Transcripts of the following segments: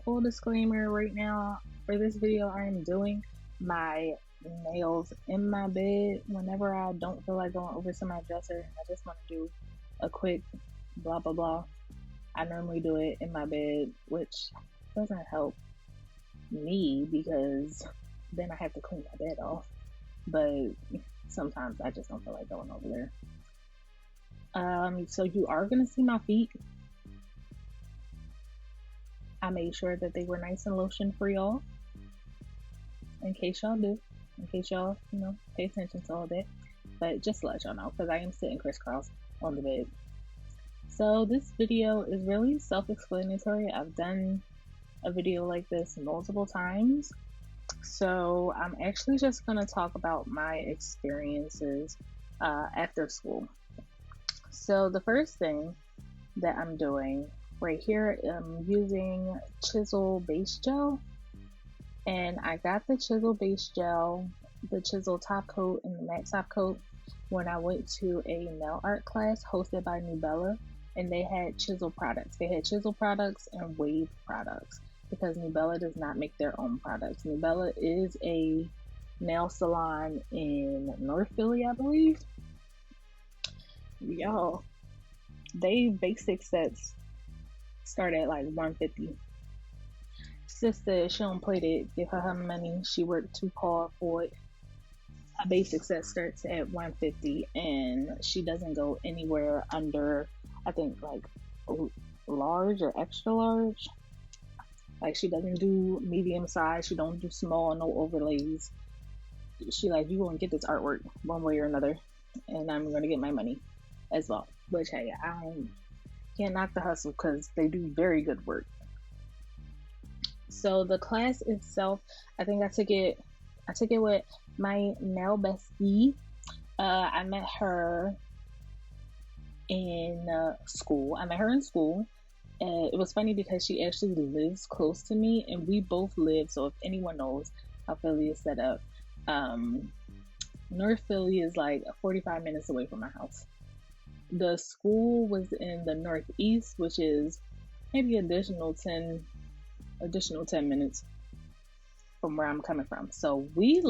full disclaimer right now, for this video, I am doing my nails in my bed whenever I don't feel like going over to my dresser and I just want to do a quick blah blah blah. I normally do it in my bed, which doesn't help me because then I have to clean my bed off. But sometimes I just don't feel like going over there. So you are gonna see my feet. I made sure that they were nice and lotion free y'all, in case y'all do, in case y'all, pay attention to all that. But just to let y'all know, because I am sitting crisscross on the bed. So this video is really self-explanatory. I've done a video like this multiple times. So I'm actually just going to talk about my experiences after school. So the first thing that I'm doing right here, I'm using Chisel Base Gel. And I got the Chisel Base Gel, the Chisel Top Coat, and the Matte Top Coat when I went to a nail art class hosted by Nubella. And they had Chisel products. They had Chisel products and Wave products because Nubella does not make their own products. Nubella is a nail salon in North Philly, I believe. Y'all, they basic sets start at like $150. Sister, she don't play that. Give her money. She worked too hard for it. A basic set starts at $150, and she doesn't go anywhere under, I think, like large or extra large. Like, she doesn't do medium size. She don't do small, no overlays. She like, you gonna get this artwork one way or another, and I'm gonna get my money as well. Which, hey, I can't knock the hustle because they do very good work. So the class itself, I think I took it with my nail bestie. I met her in school. It was funny because she actually lives close to me, and we both live. So if anyone knows how Philly is set up, North Philly is like 45 minutes away from my house. The school was in the Northeast, which is maybe additional 10 minutes from where I'm coming from. So me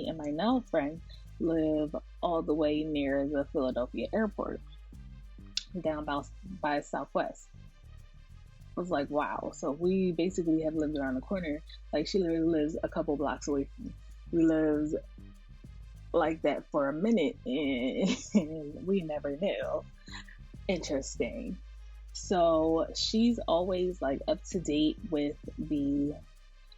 and my nail friend live all the way near the Philadelphia airport, down by Southwest. I was like, wow. So we basically have lived around the corner. Like, she literally lives a couple blocks away from me. We lived like that for a minute, and we never knew. Interesting. So she's always like up to date with the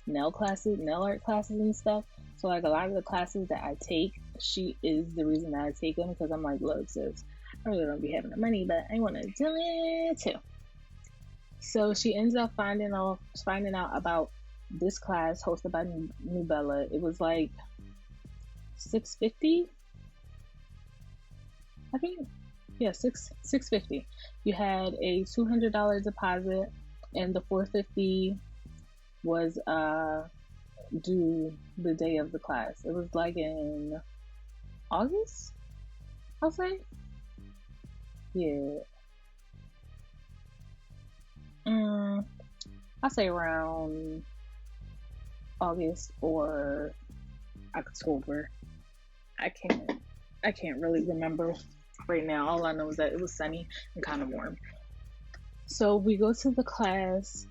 nail art classes and stuff. So like a lot of the classes that I take, she is the reason that I take them, because I'm like, look, sis, I really don't be having the money, but I want to do it too. So she ends up finding out about this class hosted by Nubella. It was like $650, I think. Yeah, $650. You had a $200 deposit, and the $450 was due the day of the class. It was like in August, I'll say. Yeah. I'll say around August or October. I can't really remember right now. All I know is that it was sunny and kind of warm. So we go to the class.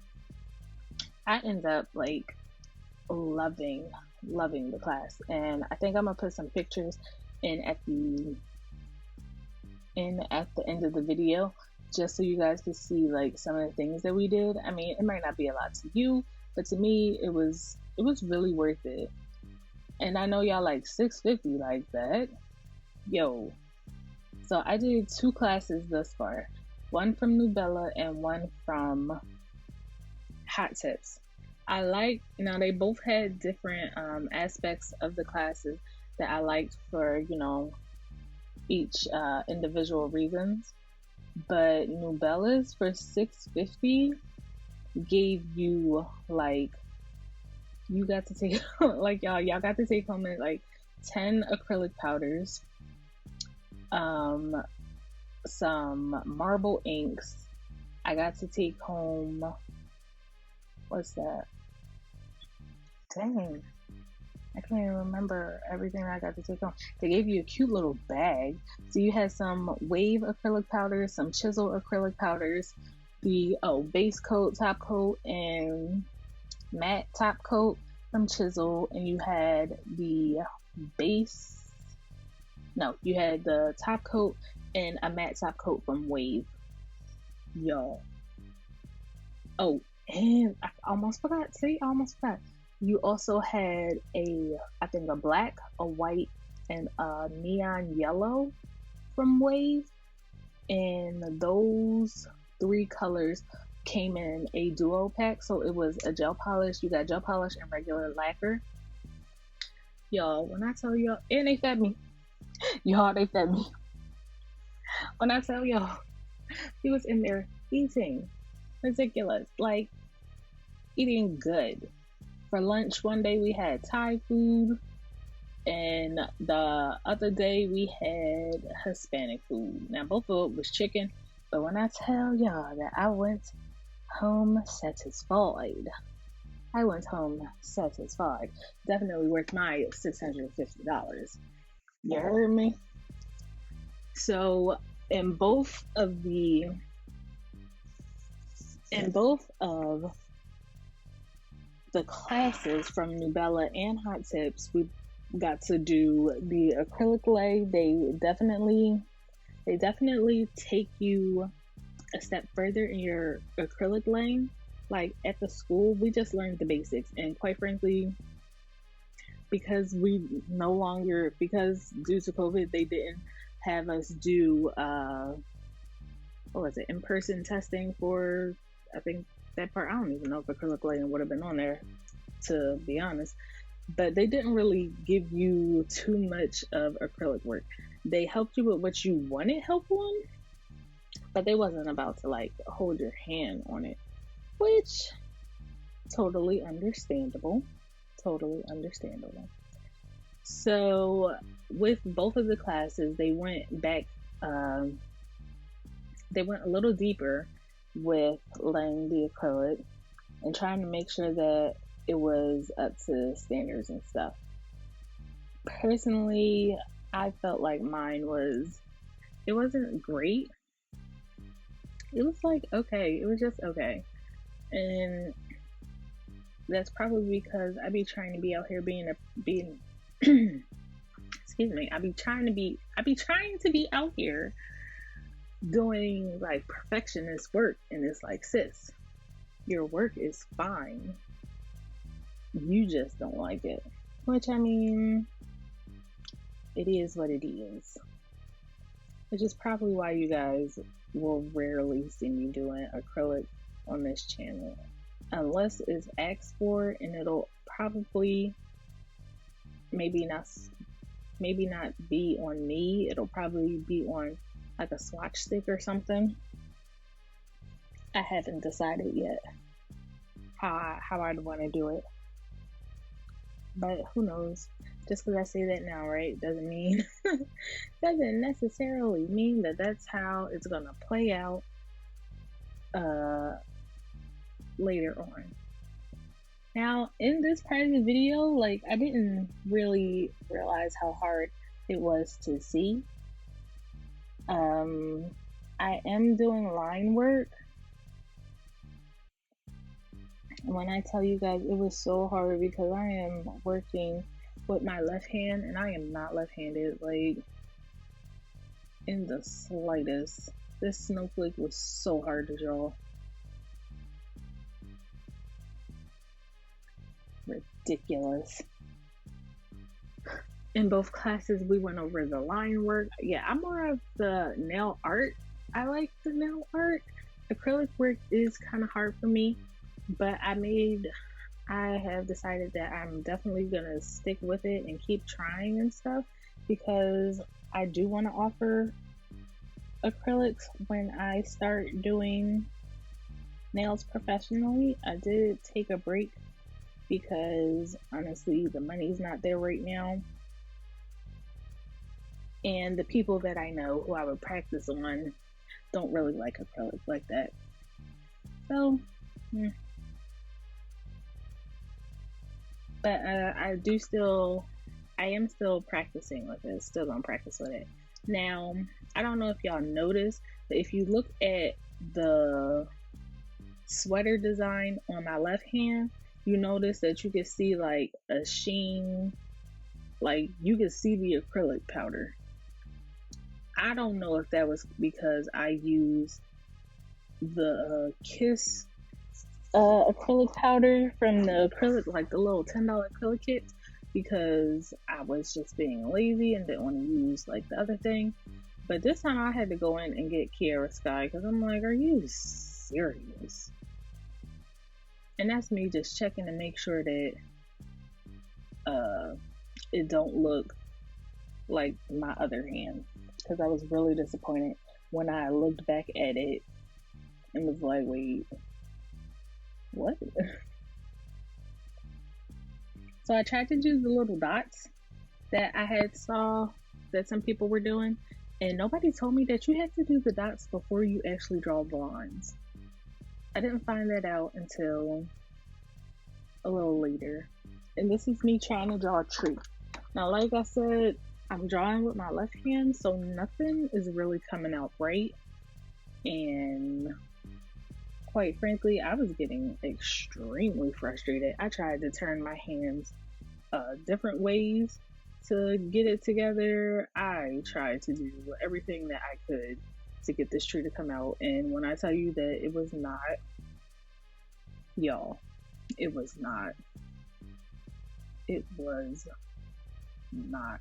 I end up like loving the class, and I think I'm gonna put some pictures in at the end of the video, just so you guys can see like some of the things that we did. I mean, it might not be a lot to you, but to me, it was really worth it. And I know y'all like $650 like that, yo. So I did 2 classes thus far, one from Nubella and one from Hot Tips. Now they both had different aspects of the classes that I liked for, each individual reasons. But Nubella's for $650 gave you like, you got to take like y'all got to take home like 10 acrylic powders, some marble inks. I got to take home What's that? Dang. I can't even remember everything I got to take home. They gave you a cute little bag. So you had some wave acrylic powders, some chisel acrylic powders, the base coat, top coat, and matte top coat from Chisel, and you had the base. No, you had the top coat and a matte top coat from Wave, y'all. Oh, and I almost forgot. See, I almost forgot. You also had I think a black, a white, and a neon yellow from Wave, and those three colors came in a duo pack. So it was a gel polish. You got gel polish and regular lacquer. Y'all, when I tell y'all, and they fed me. Y'all, they fed me. When I tell y'all, he was in there eating. Ridiculous. Like, eating good. For lunch, one day we had Thai food, and the other day we had Hispanic food. Now, both of it was chicken, but when I tell y'all that I went home satisfied, Definitely worth my $650. You heard me? So, in both of the classes from Nubella and Hot Tips, we got to do the acrylic lay. They definitely take you a step further in your acrylic laying. Like at the school, we just learned the basics, and quite frankly, because due to COVID, they didn't have us do in-person testing for, I think, that part. I don't even know if acrylic laying would have been on there, to be honest, but they didn't really give you too much of acrylic work. They helped you with what you wanted help on, but they wasn't about to like hold your hand on it, which totally understandable. So with both of the classes, they went back, they went a little deeper with laying the acrylic and trying to make sure that it was up to standards and stuff. Personally, I felt like mine it wasn't great. It was like, okay, it was just okay. And that's probably because I be trying to be out here being excuse me, I be trying to be out here doing like perfectionist work, and it's like, sis, your work is fine, you just don't like it. Which, I mean, it is what it is. Which is probably why you guys will rarely see me doing acrylic on this channel, unless it's asked for, and it'll probably maybe not be on me. It'll probably be on like a swatch stick or something. I haven't decided yet how I'd want to do it, but who knows? Just because I say that now, right, doesn't necessarily mean that that's how it's gonna play out later on. Now, in this part of the video, like, I didn't really realize how hard it was to see. I am doing line work. And when I tell you guys, it was so hard because I am working with my left hand, and I am not left-handed, like, in the slightest. This snowflake was so hard to draw. Ridiculous. In both classes, we went over the line work. Yeah, I'm more of the nail art. I like the nail art. Acrylic work is kind of hard for me, but I have decided that I'm definitely gonna stick with it and keep trying and stuff, because I do want to offer acrylics when I start doing nails professionally. I did take a break because honestly the money's not there right now, and the people that I know who I would practice on don't really like acrylic like that. So But I am still practicing with it. Still gonna practice with it. Now, I don't know if y'all noticed, but if you look at the sweater design on my left hand, you notice that you can see like a sheen, like you can see the acrylic powder. I don't know if that was because I used the Kiss acrylic powder from the acrylic, like the little $10 acrylic kits, because I was just being lazy and didn't want to use like the other thing. But this time I had to go in and get Kiara Sky because I'm like, are you serious? And that's me just checking to make sure that it don't look like my other hand, because I was really disappointed when I looked back at it and was like, wait, what? So I tried to do the little dots that I had saw that some people were doing, and nobody told me that you have to do the dots before you actually draw the lines. I didn't find that out until a little later. And this is me trying to draw a tree. Now, like I said, I'm drawing with my left hand, so nothing is really coming out right. And quite frankly, I was getting extremely frustrated. I tried to turn my hands different ways to get it together. I tried to do everything that I could to get this tree to come out. And when I tell you that it was not, y'all, it was not. It was not.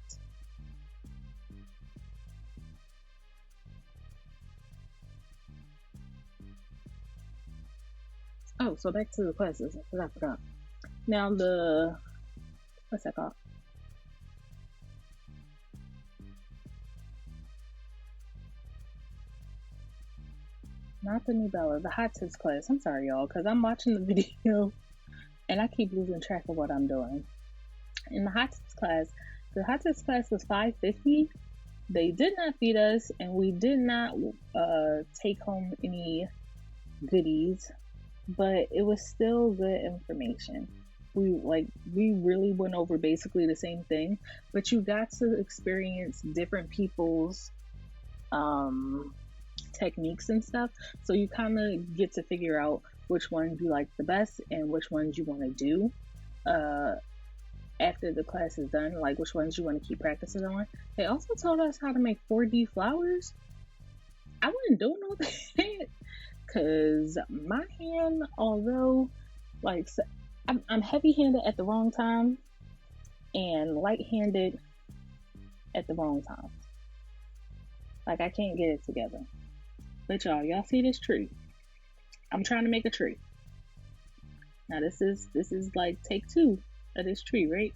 Oh, so back to the classes, because I forgot. Now what's that called? Not the new Bella, the hot tips class. I'm sorry, y'all, because I'm watching the video and I keep losing track of what I'm doing. In the hot tips class, the hot tips class was $5.50. They did not feed us, and we did not take home any goodies, but it was still good information. We really went over basically the same thing, but you got to experience different people's techniques and stuff, so you kind of get to figure out which ones you like the best and which ones you want to do after the class is done, like which ones you want to keep practicing on. They also told us how to make 4D flowers. I wasn't doing all that because my hand, although like I'm heavy-handed at the wrong time and light-handed at the wrong time. Like I can't get it together. But y'all see this tree? I'm trying to make a tree. Now this is like take 2 of this tree, right?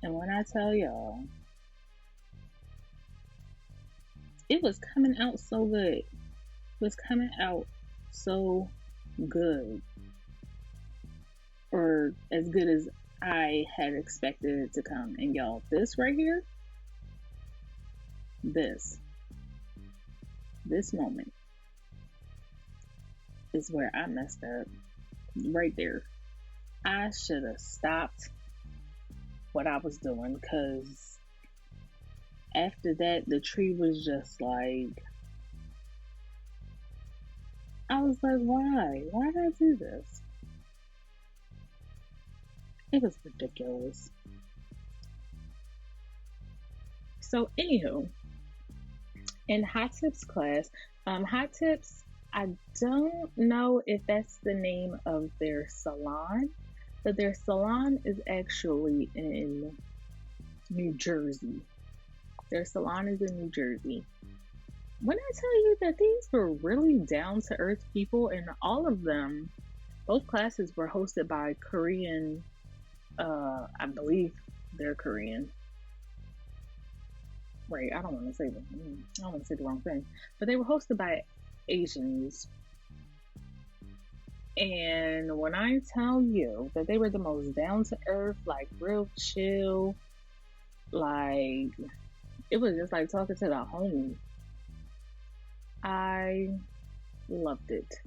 And when I tell y'all, it was coming out so good. It was coming out so good. Or as good as I had expected it to come. And y'all, this right here, this moment is where I messed up. Right there. I should have stopped what I was doing, because after that the tree was just like, I was like, why did I do this? It was ridiculous. So anywho, in hot tips class, hot tips, I don't know if that's the name of their salon, but their salon is actually in New Jersey. Their salon is in New Jersey. When I tell you that these were really down to earth people, and all of them, both classes were hosted by Korean, I believe they're Korean. Right, I don't want to say the wrong thing, but they were hosted by Asians. And when I tell you that they were the most down to earth, like real chill, like it was just like talking to the homie. I loved it.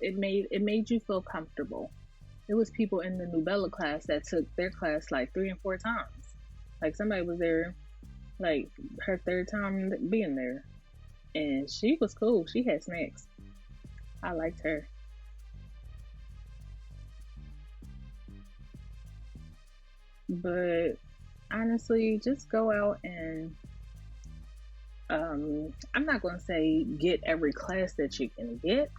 It made you feel comfortable. It was people in the Nubella class that took their class like 3 and 4 times. Like somebody was there, like her third time being there, and she was cool. She had snacks. I liked her. But honestly, just go out and I'm not going to say get every class that you can get,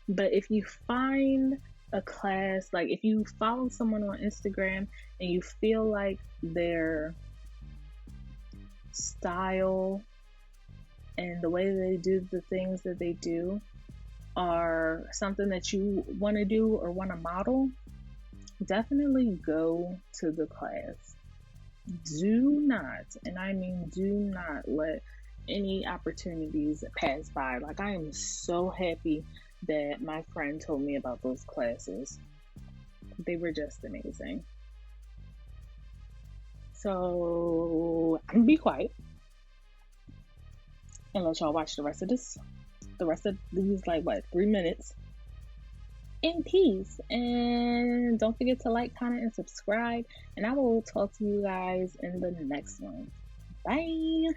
but if you find a class, like if you follow someone on Instagram and you feel like their style and the way they do the things that they do are something that you want to do or want to model, definitely go to the class. Do not, and I mean do not let any opportunities pass by. Like, I am so happy that my friend told me about those classes. They were just amazing. So I'm gonna be quiet and let y'all watch the rest of this. The rest of these, like, what, 3 minutes in peace. And don't forget to like, comment, and subscribe. And I will talk to you guys in the next one. Bye.